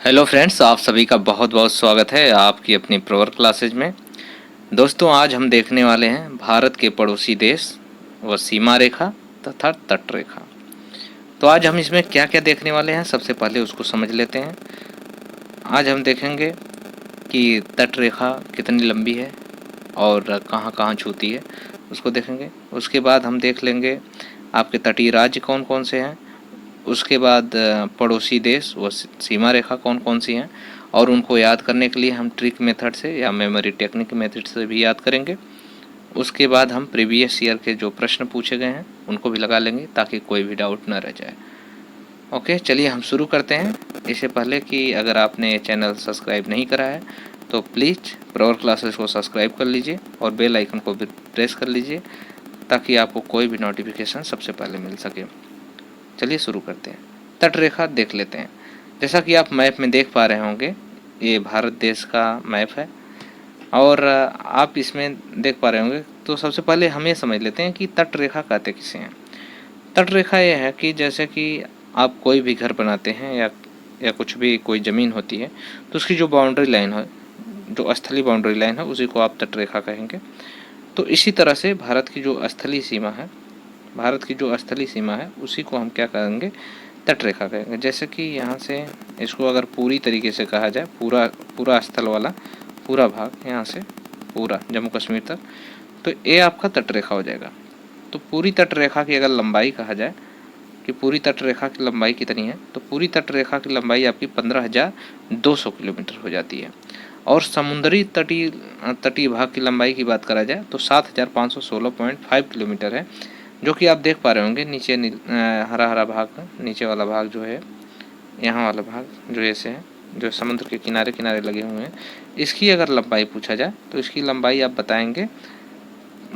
Hello friends, आप सभी का बहुत बहुत स्वागत है आपकी अपनी प्रवर क्लासेज में। दोस्तों, आज हम देखने वाले हैं भारत के पड़ोसी देश व सीमा रेखा तथा तट रेखा। तो आज हम इसमें क्या क्या देखने वाले हैं, सबसे पहले उसको समझ लेते हैं। आज हम देखेंगे कि तट रेखा कितनी लंबी है और कहाँ कहाँ छूती है, उसको देखेंगे। उसके बाद हम देख लेंगे आपके तटीय राज्य कौन कौन से हैं। उसके बाद पड़ोसी देश व सीमा रेखा कौन कौन सी हैं, और उनको याद करने के लिए हम ट्रिक मेथड से या मेमोरी टेक्निक मेथड से भी याद करेंगे। उसके बाद हम प्रीवियस ईयर के जो प्रश्न पूछे गए हैं उनको भी लगा लेंगे ताकि कोई भी डाउट ना रह जाए। ओके, चलिए हम शुरू करते हैं। इससे पहले कि अगर आपने चैनल सब्सक्राइब नहीं करा है तो प्लीज़ प्रवर क्लासेस को सब्सक्राइब कर लीजिए और बेल आइकन को भी प्रेस कर लीजिए ताकि आपको कोई भी नोटिफिकेशन सबसे पहले मिल सके। चलिए शुरू करते हैं। तट रेखा देख लेते हैं। जैसा कि आप मैप में देख पा रहे होंगे, ये भारत देश का मैप है और आप इसमें देख पा रहे होंगे। तो सबसे पहले हम ये समझ लेते हैं कि तट रेखा कहते किसे हैं। तट रेखा ये है कि जैसे कि आप कोई भी घर बनाते हैं या कुछ भी कोई ज़मीन होती है तो उसकी जो बाउंड्री लाइन है, जो स्थलीय बाउंड्री लाइन है, उसी को आप तट रेखा कहेंगे। तो इसी तरह से भारत की जो स्थलीय सीमा है उसी को हम क्या कहेंगे, तट रेखा कहेंगे। जैसे कि यहाँ से इसको अगर पूरी तरीके से कहा जाए, पूरा स्थल वाला पूरा भाग, यहाँ से पूरा जम्मू कश्मीर तक, तो ये आपका तट रेखा हो जाएगा। तो पूरी तट रेखा की अगर लंबाई कहा जाए कि पूरी तट रेखा की लंबाई कितनी है, तो पूरी तट रेखा की लंबाई आपकी 15,200 किलोमीटर हो जाती है। और समुद्री तटीय भाग की लंबाई की बात करा जाए तो 7,516.5 किलोमीटर है, जो कि आप देख पा रहे होंगे नीचे हरा हरा भाग, नीचे वाला भाग जो है, यहाँ वाला भाग जो ऐसे है, जो समुद्र के किनारे किनारे लगे हुए हैं, इसकी अगर लंबाई पूछा जाए तो इसकी लंबाई आप बताएंगे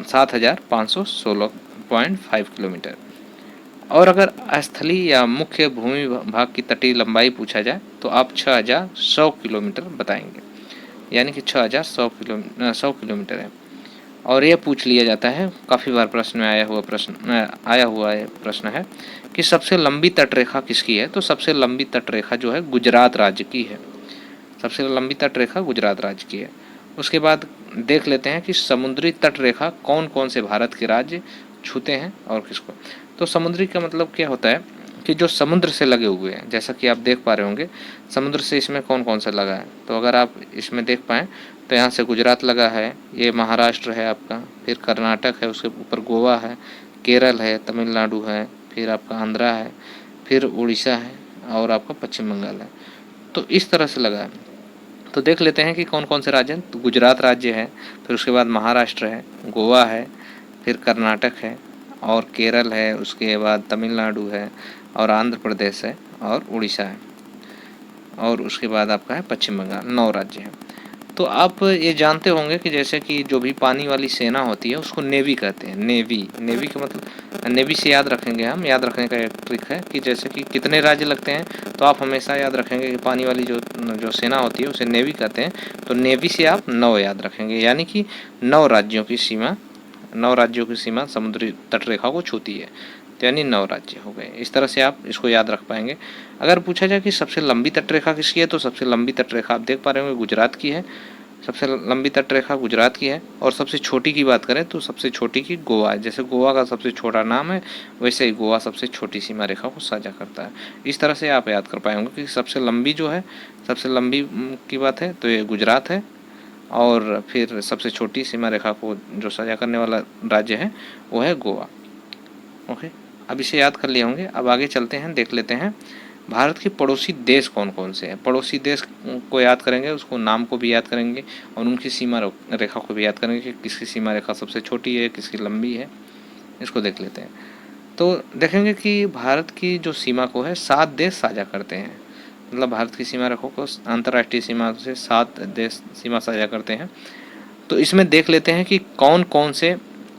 7,516.5 किलोमीटर। और अगर स्थलीय या मुख्य भूमि भाग की तटीय लंबाई पूछा जाए तो आप 6,100 किलोमीटर बताएंगे, यानी कि 6,100 किलोमीटर है। और यह पूछ लिया जाता है, काफ़ी बार प्रश्न में आया हुआ प्रश्न है कि सबसे लंबी तटरेखा किसकी है। तो सबसे लंबी तटरेखा जो है गुजरात राज्य की है। सबसे लंबी तटरेखा गुजरात राज्य की है। उसके बाद देख लेते हैं कि समुद्री तटरेखा कौन कौन से भारत के राज्य छूते हैं और किसको। तो समुद्री का मतलब क्या होता है कि जो समुद्र से लगे हुए हैं, जैसा कि आप देख पा रहे होंगे समुद्र से इसमें कौन कौन सा लगा है। तो अगर आप इसमें देख पाएँ तो यहाँ से गुजरात लगा है, ये महाराष्ट्र है आपका, फिर कर्नाटक है, उसके ऊपर गोवा है, केरल है, तमिलनाडु है, फिर आपका आंध्रा है, फिर उड़ीसा है और आपका पश्चिम बंगाल है। तो इस तरह से लगा है। तो देख लेते हैं कि कौन कौन से राज्य हैं। तो गुजरात राज्य है, फिर उसके बाद महाराष्ट्र है, गोवा है, फिर कर्नाटक है और केरल है, उसके बाद तमिलनाडु है और आंध्र प्रदेश है और उड़ीसा है, और उसके बाद आपका है पश्चिम बंगाल। 9 राज्य हैं। तो आप ये जानते होंगे कि जैसे कि जो भी पानी वाली सेना होती है उसको नेवी कहते हैं। नेवी का मतलब, नेवी से याद रखेंगे हम, याद रखने का एक ट्रिक है कि जैसे कि कितने राज्य लगते हैं, तो आप हमेशा याद रखेंगे कि पानी वाली जो जो सेना होती है उसे नेवी कहते हैं। तो नेवी से आप 9 याद रखेंगे, यानी कि 9 राज्यों की सीमा समुद्री तटरेखा को छूती है, तो यानी 9 राज्य हो गए। इस तरह से आप इसको याद रख पाएंगे। अगर पूछा जाए कि सबसे लंबी तटरेखा किसकी है, तो सबसे लंबी तटरेखा आप देख पा रहे होंगे गुजरात की है। सबसे लंबी तटरेखा गुजरात की है। और सबसे छोटी की बात करें तो सबसे छोटी की गोवा है। जैसे गोवा का सबसे छोटा नाम है, वैसे ही गोवा सबसे छोटी सीमा रेखा को साझा करता है। इस तरह से आप याद कर पाएंगे कि सबसे लंबी जो है, सबसे लंबी की बात है तो ये गुजरात है, और फिर सबसे छोटी सीमा रेखा को जो साझा करने वाला राज्य है वो है गोवा। ओके, अब इसे याद कर लिए होंगे। अब आगे चलते हैं, देख लेते हैं भारत के पड़ोसी देश कौन कौन से हैं। पड़ोसी देश को याद करेंगे, उसको नाम को भी याद करेंगे और उनकी सीमा रेखा को भी याद करेंगे कि किसकी सीमा रेखा सबसे छोटी है, किसकी लंबी है। इसको देख लेते हैं। तो देखेंगे कि भारत की जो सीमा को है 7 देश साझा करते हैं। मतलब भारत की सीमा रेखा को अंतर्राष्ट्रीय सीमा से 7 देश सीमा साझा करते हैं। तो इसमें देख लेते हैं कि कौन कौन से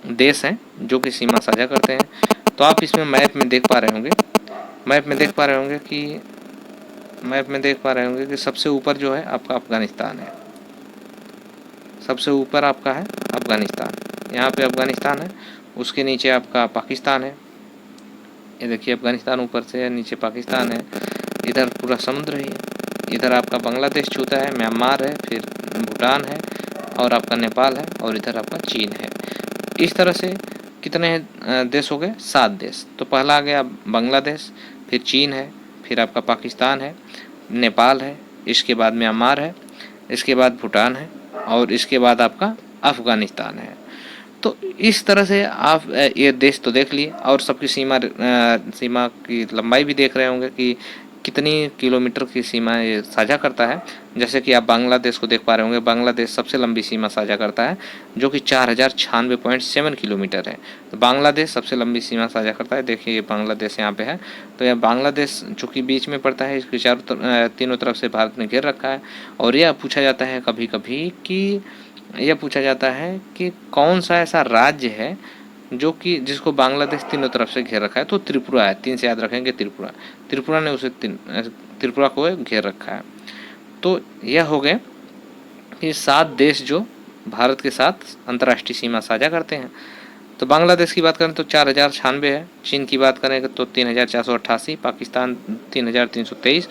देश हैं जो कि सीमा साझा करते हैं। तो आप इसमें मैप में देख पा रहे होंगे कि सबसे ऊपर जो है आपका अफगानिस्तान है। सबसे ऊपर आपका है अफगानिस्तान, यहाँ पे अफगानिस्तान है। उसके नीचे आपका पाकिस्तान है। ये देखिए अफगानिस्तान ऊपर से है, नीचे पाकिस्तान है, इधर पूरा समुद्र ही है। इधर आपका बांग्लादेश छूता है, म्यांमार है, फिर भूटान है और आपका नेपाल है और इधर आपका चीन है। इस तरह से कितने देश हो गए? 7 देश। तो पहला आ गया बांग्लादेश, फिर चीन है, फिर आपका पाकिस्तान है, नेपाल है, इसके बाद म्यांमार है, इसके बाद भूटान है और इसके बाद आपका अफ़गानिस्तान है। तो इस तरह से आप ये देश तो देख लिए और सबकी सीमा की लंबाई भी देख रहे होंगे कि कितनी किलोमीटर की सीमा ये साझा करता है। जैसे कि आप बांग्लादेश को देख पा रहे होंगे, बांग्लादेश सबसे लंबी सीमा साझा करता है जो कि 4096.7 किलोमीटर है। तो बांग्लादेश सबसे लंबी सीमा साझा करता है। देखिए ये बांग्लादेश यहाँ पे है। तो यह बांग्लादेश चूँकि बीच में पड़ता है, इसके तीनों तरफ से भारत ने घेर रखा है। और यह पूछा जाता है कभी कभी कि यह पूछा जाता है कि कौन सा ऐसा राज्य है जो कि जिसको बांग्लादेश तीनों तरफ से घेर रखा है। तो त्रिपुरा है, 3 से याद रखेंगे, त्रिपुरा ने उसे त्रिपुरा को घेर रखा है। तो यह हो गए कि 7 देश जो भारत के साथ अंतर्राष्ट्रीय सीमा साझा करते हैं। तो बांग्लादेश की बात करें तो 4096 है, चीन की बात करें तो 3488, पाकिस्तान 3323,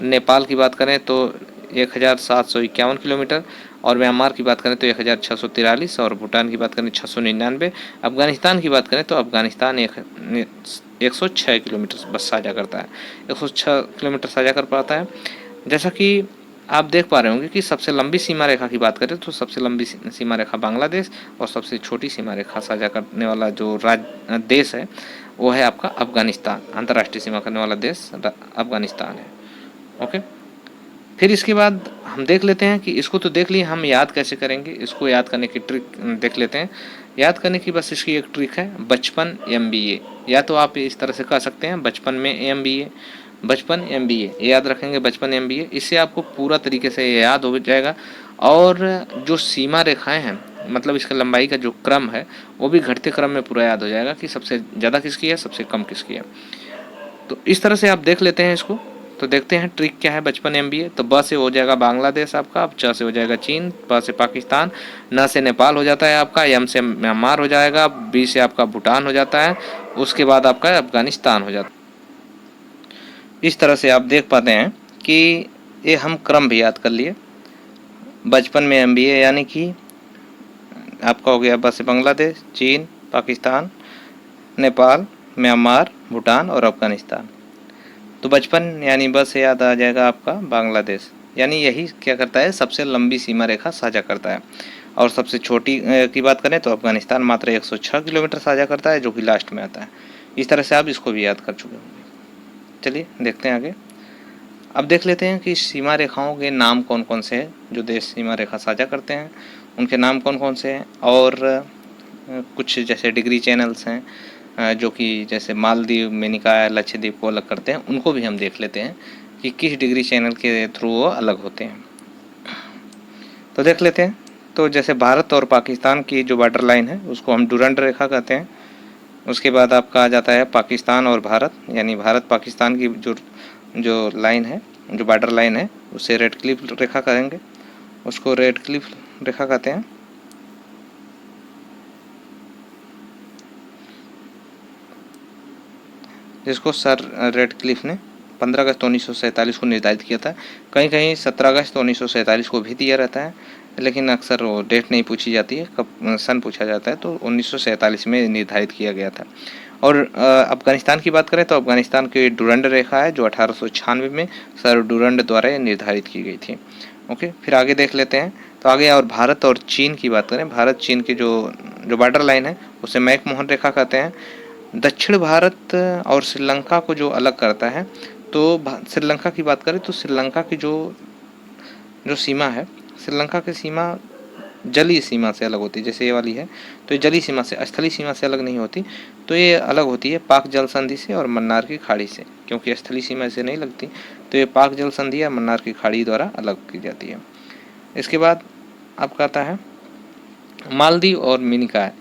नेपाल की बात करें तो 1751 किलोमीटर और म्यांमार की बात करें तो 1643 और भूटान की बात करें 699। अफगानिस्तान की बात करें तो अफगानिस्तान 106 किलोमीटर बस साझा करता है, 106 किलोमीटर साझा कर पाता है। जैसा कि आप देख पा रहे होंगे कि सबसे लंबी सीमा रेखा की बात करें तो सबसे लंबी सीमा रेखा बांग्लादेश और सबसे छोटी सीमा रेखा साझा करने वाला जो देश है वो है आपका अफगानिस्तान। अंतर्राष्ट्रीय सीमा करने वाला देश अफगानिस्तान है। ओके, फिर इसके बाद हम देख लेते हैं कि इसको तो देख लिए, हम याद कैसे करेंगे। इसको याद करने की ट्रिक देख लेते हैं। याद करने की बस इसकी एक ट्रिक है, बचपन MBA। या तो आप इस तरह से कह सकते हैं बचपन में MBA, बचपन MBA याद रखेंगे, बचपन MBA। इससे आपको पूरा तरीके से याद हो जाएगा। और जो सीमा रेखाएं हैं, मतलब इसका लंबाई का जो क्रम है वो भी घटते क्रम में पूरा याद हो जाएगा कि सबसे ज़्यादा किसकी है, सबसे कम किसकी है। तो इस तरह से आप देख लेते हैं इसको। तो देखते हैं ट्रिक क्या है बचपन MBA। तो ब से हो जाएगा बांग्लादेश आपका, अब च से हो जाएगा चीन, प से पाकिस्तान, न से नेपाल हो जाता है आपका, M से म्यांमार हो जाएगा, B से आपका भूटान हो जाता है, उसके बाद आपका अफगानिस्तान हो जाता है। इस तरह से आप देख पाते हैं कि ये हम क्रम भी याद कर लिए। बचपन में MBA यानी कि आपका हो गया ब से बांग्लादेश, चीन, पाकिस्तान, नेपाल, म्यांमार, भूटान और अफगानिस्तान। तो बचपन यानी ब से याद आ जाएगा आपका बांग्लादेश, यानी यही क्या करता है, सबसे लंबी सीमा रेखा साझा करता है। और सबसे छोटी की बात करें तो अफगानिस्तान मात्र 106 किलोमीटर साझा करता है, जो कि लास्ट में आता है। इस तरह से आप इसको भी याद कर चुके होंगे। चलिए देखते हैं आगे। अब देख लेते हैं कि सीमा रेखाओं के नाम कौन कौन से हैं। जो देश सीमा रेखा साझा करते हैं उनके नाम कौन कौन से हैं, और कुछ जैसे डिग्री चैनल्स हैं जो कि जैसे मालदीव, मेनिकाय, लक्षद्वीप को अलग करते हैं, उनको भी हम देख लेते हैं कि किस डिग्री चैनल के थ्रू वो अलग होते हैं। तो देख लेते हैं। तो जैसे भारत और पाकिस्तान की जो बॉर्डर लाइन है उसको हम डुरंड रेखा कहते हैं। उसके बाद आपका आ जाता है पाकिस्तान और भारत, यानी भारत पाकिस्तान की जो लाइन है, जो बॉर्डर लाइन है, उसे रेड क्लिफ रेखा कहेंगे, उसको रेड क्लिफ रेखा कहते हैं। जिसको सर रेड क्लिफ ने 15 अगस्त 1947 को निर्धारित किया था। कहीं कहीं 17 अगस्त 1947 को भी दिया रहता है, लेकिन अक्सर वो डेट नहीं पूछी जाती है, कब सन पूछा जाता है। तो 1947 में निर्धारित किया गया था। और अफगानिस्तान की बात करें तो अफगानिस्तान की डुरंड रेखा है जो 1896 में सर डुरंड द्वारा निर्धारित की गई थी। ओके, फिर आगे देख लेते हैं। तो आगे और भारत और चीन की बात करें, भारत चीन की जो बॉर्डर लाइन है उसे मैकमोहन रेखा कहते हैं। दक्षिण भारत और श्रीलंका को जो अलग करता है, तो श्रीलंका की बात करें तो श्रीलंका की जो सीमा है, श्रीलंका की सीमा जलीय सीमा से अलग होती है। जैसे ये वाली है तो ये जलीय सीमा से, स्थलीय सीमा से अलग नहीं होती। तो ये अलग होती है पाक जल संधि से और मन्नार की खाड़ी से, क्योंकि स्थलीय सीमा से नहीं लगती। तो ये पाक जल संधि या मन्नार की खाड़ी द्वारा अलग की जाती है। इसके बाद आपका आता है मालदीव और मिनिकॉय।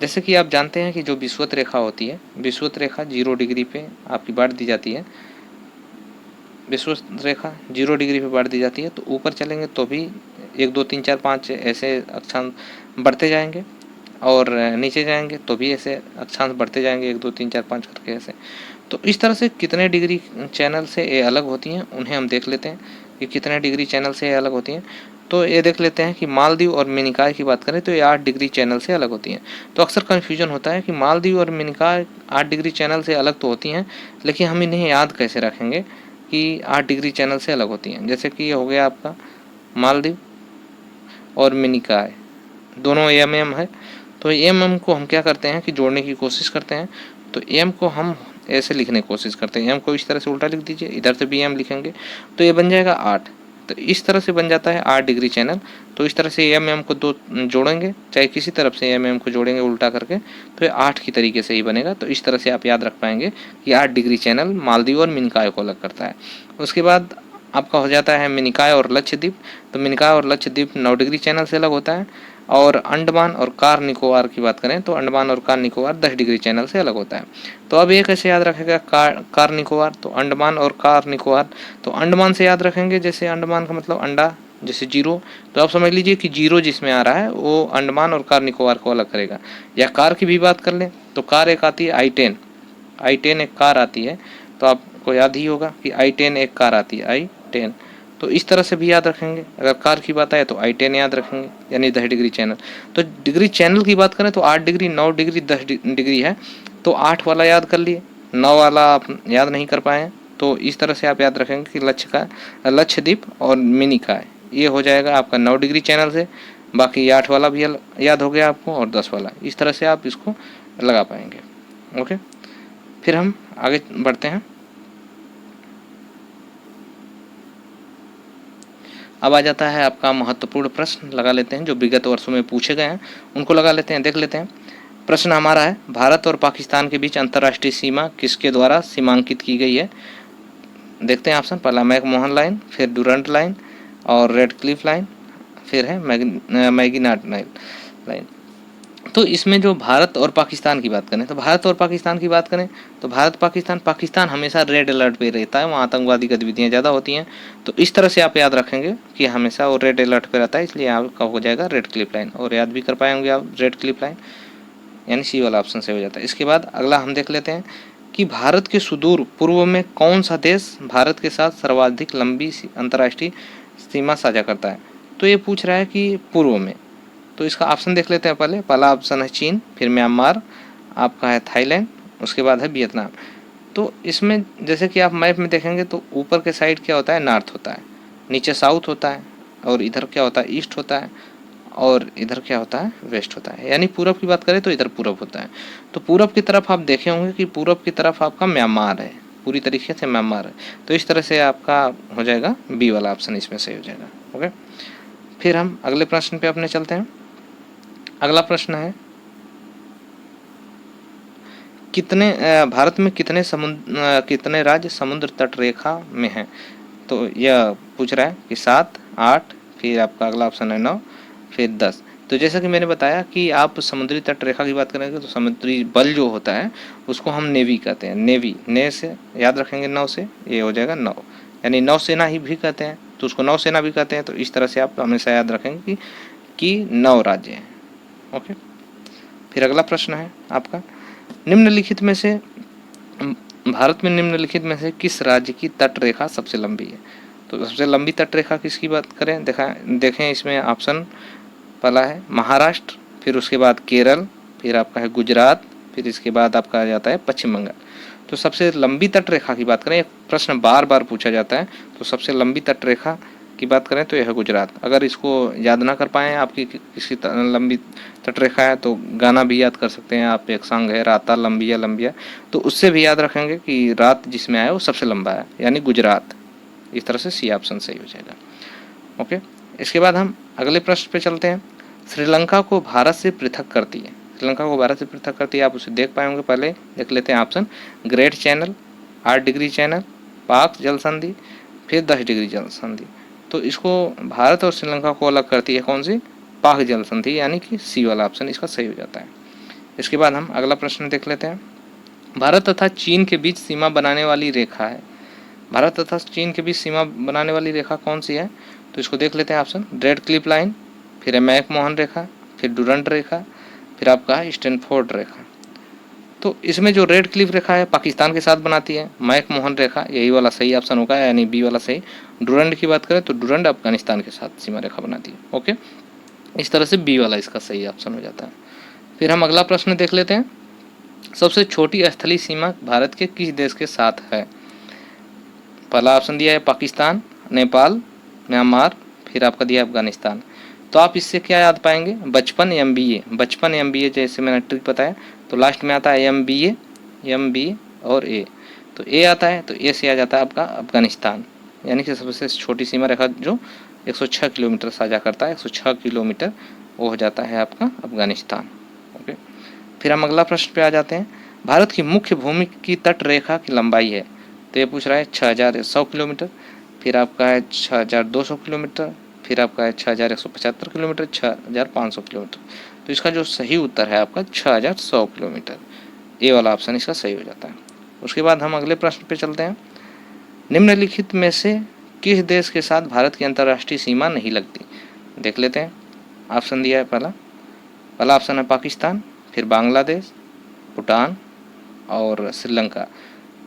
जैसे कि आप जानते हैं कि जो विषुवत रेखा होती है, विषुवत रेखा 0 डिग्री पे आपकी बांट दी जाती है। विषुवत रेखा 0 डिग्री पे बांट दी जाती है। तो ऊपर चलेंगे तो भी 1 2 3 4 5 ऐसे अक्षांश बढ़ते जाएंगे, और नीचे जाएंगे तो भी ऐसे अक्षांश बढ़ते जाएंगे 1 2 3 4 5 करके ऐसे। तो इस तरह से कितने डिग्री चैनल से ये अलग होती हैं उन्हें हम देख लेते हैं। ये कितने डिग्री चैनल से अलग होती हैं। तो ये देख लेते हैं कि मालदीव और मिनिकॉय की बात करें तो ये 8 डिग्री चैनल से अलग होती हैं। तो अक्सर कन्फ्यूजन होता है कि मालदीव और मिनिकॉय 8 डिग्री चैनल से अलग तो होती हैं, लेकिन हम इन्हें याद कैसे रखेंगे कि 8 डिग्री चैनल से अलग होती हैं। जैसे कि ये हो गया आपका मालदीव और मिनिकॉय, दोनों एम है। तो एम को हम क्या करते हैं कि जोड़ने की कोशिश करते हैं। तो एम को हम ऐसे लिखने की कोशिश करते हैं, एम को इस तरह से उल्टा लिख दीजिए, इधर से भी एम लिखेंगे तो ये बन जाएगा 8। तो इस तरह से बन जाता है 8 डिग्री चैनल। तो इस तरह से एम को दो जोड़ेंगे, चाहे किसी तरफ से एम को जोड़ेंगे उल्टा करके, तो ये 8 की तरीके से ही बनेगा। तो इस तरह से आप याद रख पाएंगे कि 8 डिग्री चैनल मालदीव और मिनिकॉय को अलग करता है। उसके बाद आपका हो जाता है मिनिकॉय और लक्षद्वीप। तो मिनिकॉय और लक्षद्वीप 9 डिग्री चैनल से अलग होता है। और अंडमान और कार निकोबार की बात करें तो अंडमान और कार निकोबार 10 डिग्री चैनल से अलग होता है। तो अब ये कैसे याद रखेगा कार निकोबार, तो अंडमान और कार निकोबार। तो अंडमान से याद रखेंगे, जैसे अंडमान का मतलब अंडा, जैसे जीरो। तो आप समझ लीजिए कि जीरो जिसमें आ रहा है वो अंडमान और कार निकोबार को अलग करेगा। या कार की भी बात कर लें तो कार एक आती है I-10 एक कार आती है। तो आपको याद ही होगा कि I-10 एक कार आती है I-10। तो इस तरह से भी याद रखेंगे। अगर कार की बात आए तो I-10 याद रखेंगे, यानी 10 डिग्री चैनल। तो डिग्री चैनल की बात करें तो 8 डिग्री, 9 डिग्री, 10 डिग्री है। तो 8 वाला याद कर लिए, 9 वाला आप याद नहीं कर पाए। तो इस तरह से आप याद रखेंगे कि लक्षद्वीप और मिनिकॉय ये हो जाएगा आपका 9 डिग्री चैनल से। बाकी 8 वाला भी याद हो गया आपको और 10 वाला। इस तरह से आप इसको लगा पाएंगे। ओके, फिर हम आगे बढ़ते हैं। अब आ जाता है आपका महत्वपूर्ण प्रश्न, लगा लेते हैं जो विगत वर्षों में पूछे गए हैं उनको लगा लेते हैं, देख लेते हैं। प्रश्न हमारा है, भारत और पाकिस्तान के बीच अंतर्राष्ट्रीय सीमा किसके द्वारा सीमांकित की गई है। देखते हैं ऑप्शन, पहला मैकमोहन लाइन, फिर डुरंट लाइन और रेड क्लिफ लाइन, फिर है मैगिनाट लाइन। तो इसमें जो भारत और पाकिस्तान की बात करें तो भारत और पाकिस्तान की बात करें तो भारत पाकिस्तान हमेशा रेड अलर्ट पे रहता है, वहाँ आतंकवादी गतिविधियाँ ज़्यादा होती हैं। तो इस तरह से आप याद रखेंगे कि हमेशा वो रेड अलर्ट पे रहता है, इसलिए आपका हो जाएगा रेड क्लिफ लाइन। और याद भी कर पाएंगे आप रेड क्लिफ लाइन, यानी सी वाला ऑप्शन से हो जाता है। इसके बाद अगला हम देख लेते हैं कि भारत के सुदूर पूर्व में कौन सा देश भारत के साथ सर्वाधिक लंबी अंतर्राष्ट्रीय सीमा साझा करता है। तो ये पूछ रहा है कि पूर्व में। तो इसका ऑप्शन देख लेते हैं। पहला ऑप्शन है चीन, फिर म्यांमार, आपका है थाईलैंड, उसके बाद है वियतनाम। तो इसमें जैसे कि आप मैप में देखेंगे तो ऊपर के साइड क्या होता है, नॉर्थ होता है, नीचे साउथ होता है, और इधर क्या होता है, ईस्ट होता है, और इधर क्या होता है, वेस्ट होता है। यानी पूरब की बात करें तो इधर पूरब होता है। तो पूरब की तरफ आप देखे होंगे कि पूरब की तरफ आपका म्यांमार है, पूरी तरीके से म्यांमार है। तो इस तरह से आपका हो जाएगा बी वाला ऑप्शन इसमें से हो जाएगा। ओके, फिर हम अगले प्रश्न पे अपने चलते हैं। अगला प्रश्न है, भारत में कितने राज्य समुद्र तट रेखा में हैं। तो यह पूछ रहा है कि 7, 8, फिर आपका अगला ऑप्शन है 9, फिर 10। तो जैसा कि मैंने बताया कि आप समुद्री तट रेखा की बात करेंगे तो समुद्री बल जो होता है उसको हम नेवी कहते हैं। नेवी ने से याद रखेंगे 9 से, ये हो जाएगा 9, यानी नौसेना ही भी कहते हैं, तो उसको नौसेना भी कहते हैं। तो इस तरह से आप हमेशा याद रखेंगे कि 9 राज्य हैं। ओके, फिर अगला प्रश्न है आपका, निम्नलिखित में से भारत में निम्नलिखित में से किस राज्य की तट रेखा सबसे लंबी है। तो सबसे लंबी तट रेखा किसकी बात करें, देखें इसमें ऑप्शन, पहला है महाराष्ट्र, फिर उसके बाद केरल, फिर आपका है गुजरात, फिर इसके बाद आपका आ जाता है पश्चिम बंगाल। तो सबसे लंबी तट रेखा की बात करें, एक प्रश्न बार बार पूछा जाता है, तो सबसे लंबी तट रेखा की बात करें तो यह है गुजरात। अगर इसको याद ना कर पाएँ आपकी किसी लंबी तट रेखा है तो गाना भी याद कर सकते हैं आप, एक सॉन्ग है राता लंबिया लंबिया, तो उससे भी याद रखेंगे कि रात जिसमें आया वो सबसे लंबा है, यानी गुजरात। इस तरह से सी ऑप्शन सही हो जाएगा। ओके, इसके बाद हम अगले प्रश्न पे चलते हैं। श्रीलंका को भारत से पृथक करती है, श्रीलंका को भारत से पृथक करती है, आप उसे देख पाएंगे। पहले देख लेते हैं option, great channel, 8 degree channel, पाक जल संधि, फिर 10 डिग्री जल संधि। तो इसको भारत और श्रीलंका को अलग करती है कौन सी, पाक जल संधि, यानी कि सी वाला ऑप्शन इसका सही हो जाता है। इसके बाद हम अगला प्रश्न देख लेते हैं। भारत तथा चीन के बीच सीमा बनाने वाली रेखा है, भारत तथा चीन के बीच सीमा बनाने वाली रेखा कौन सी है। तो इसको देख लेते हैं ऑप्शन, रेड क्लिफ लाइन, फिर है मैकमोहन रेखा, फिर डुरंट रेखा, फिर आपका है स्टैनफोर्ड रेखा। तो इसमें जो रेड क्लिफ रेखा है पाकिस्तान के साथ बनाती है, मैक मोहन रेखा यही वाला सही ऑप्शन होगा, यानी बी वाला सही। डुरंड की बात करें तो डुरंड अफगानिस्तान के साथ सीमा रेखा बनाती है। ओके, इस तरह से बी वाला इसका सही ऑप्शन हो जाता है। फिर हम अगला प्रश्न देख लेते हैं। सबसे छोटी स्थलीय सीमा भारत के किस देश के साथ है? पहला ऑप्शन दिया है पाकिस्तान, नेपाल, म्यांमार, फिर आपका दिया है अफगानिस्तान। तो आप इससे क्या याद पाएंगे? बचपन MBA, बचपन MBA जैसे मैंने ट्रिक बताया, तो लास्ट में आता है MBA और ए, तो ए आता है, तो ए से आ जाता है आपका अफगानिस्तान, यानी कि सबसे छोटी सीमा रेखा जो 106 किलोमीटर साझा करता है, 106 किलोमीटर, वो हो जाता है आपका अफगानिस्तान। ओके, फिर हम अगला प्रश्न पे आ जाते हैं। भारत की मुख्य भूमि की तट रेखा की लंबाई है, तो ये पूछ रहा है 6100 किलोमीटर, फिर आपका है 6200 किलोमीटर, फिर आपका है 6175 किलोमीटर, 6500 किलोमीटर। तो इसका जो सही उत्तर है आपका 6100 किलोमीटर, ए वाला ऑप्शन इसका सही हो जाता है। उसके बाद हम अगले प्रश्न पे चलते हैं। निम्नलिखित में से किस देश के साथ भारत की अंतर्राष्ट्रीय सीमा नहीं लगती? देख लेते हैं। ऑप्शन दिया है पहला ऑप्शन है पाकिस्तान, फिर बांग्लादेश, भूटान और श्रीलंका।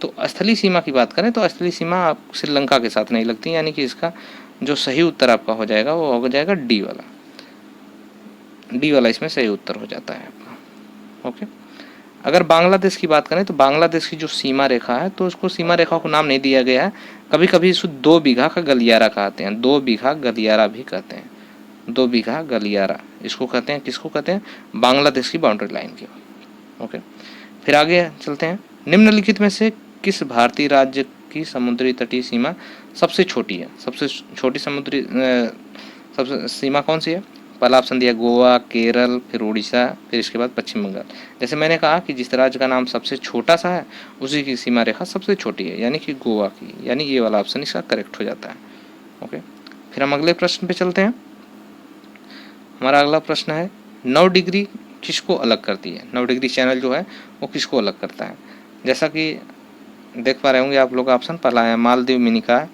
तो स्थलीय सीमा की बात करें तो स्थलीय सीमा आप श्रीलंका के साथ नहीं लगती, यानी कि इसका जो सही उत्तर आपका हो जाएगा वो हो जाएगा डी वाला इसमें सही उत्तर हो जाता है आपका। ओके, अगर बांग्लादेश की बात करें तो बांग्लादेश की जो सीमा रेखा है, तो उसको सीमा रेखा को नाम नहीं दिया गया है, कभी कभी इसको 2 बीघा का गलियारा कहते हैं, 2 बीघा गलियारा भी कहते हैं, 2 बीघा गलियारा इसको कहते हैं, किसको कहते हैं? बांग्लादेश की बाउंड्री लाइन की। ओके, फिर आगे चलते हैं। निम्नलिखित में से किस भारतीय राज्य की समुद्री तटीय सीमा सबसे छोटी है? सबसे छोटी समुद्री सबसे सीमा कौन सी है? पहला ऑप्शन दिया गोवा, केरल, फिर उड़ीसा, फिर इसके बाद पश्चिम बंगाल। जैसे मैंने कहा कि जिस राज्य का नाम सबसे छोटा सा है उसी की सीमा रेखा सबसे छोटी है, यानी कि गोवा की, यानी ये वाला ऑप्शन इसका करेक्ट हो जाता है। ओके, फिर हम अगले प्रश्न पे चलते हैं। हमारा अगला प्रश्न है 9 डिग्री किसको अलग करती है? 9 डिग्री चैनल जो है वो किसको अलग करता है? जैसा कि देख पा रहे होंगे आप लोग, ऑप्शन पहला है मालदीव मिनिकॉय,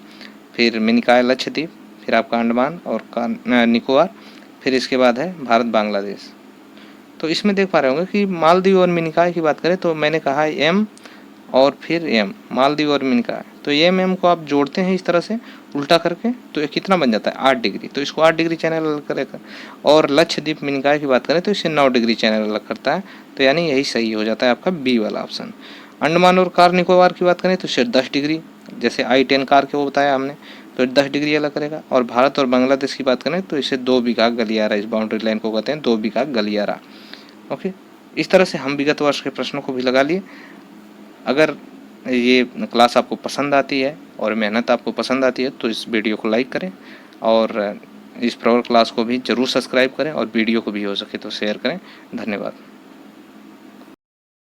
फिर मिनिकॉय लक्षद्वीप, फिर आपका अंडमान और निकोबार, फिर इसके बाद है भारत बांग्लादेश। तो इसमें देख पा रहे होंगे कि मालदीव और मिनिकॉय की बात करें तो मैंने कहा है एम और फिर एम, मालदीव और मिनिकॉय, तो एम को आप जोड़ते हैं इस तरह से उल्टा करके, तो ये कितना बन जाता है? 8 डिग्री। तो इसको 8 डिग्री चैनल अलग करेगा। और लक्षद्वीप मिनिकॉय की बात करें तो इसे 9 डिग्री चैनल अलग करता है, तो यानी यही सही हो जाता है आपका बी वाला ऑप्शन। अंडमान और कार निकोबार की बात करें तो सिर्फ 10 डिग्री, जैसे I-10 कार के वो बताया हमने, तो 10 डिग्री अलग करेगा। और भारत और बांग्लादेश की बात करें तो इसे 2 बीघा गलियारा, इस बाउंड्री लाइन को कहते हैं 2 बीघा गलियारा। ओके, इस तरह से हम विगत वर्ष के प्रश्नों को भी लगा लिए। अगर ये क्लास आपको पसंद आती है और मेहनत आपको पसंद आती है तो इस वीडियो को लाइक करें और इस प्रवर क्लास को भी ज़रूर सब्सक्राइब करें और वीडियो को भी हो सके तो शेयर करें। धन्यवाद।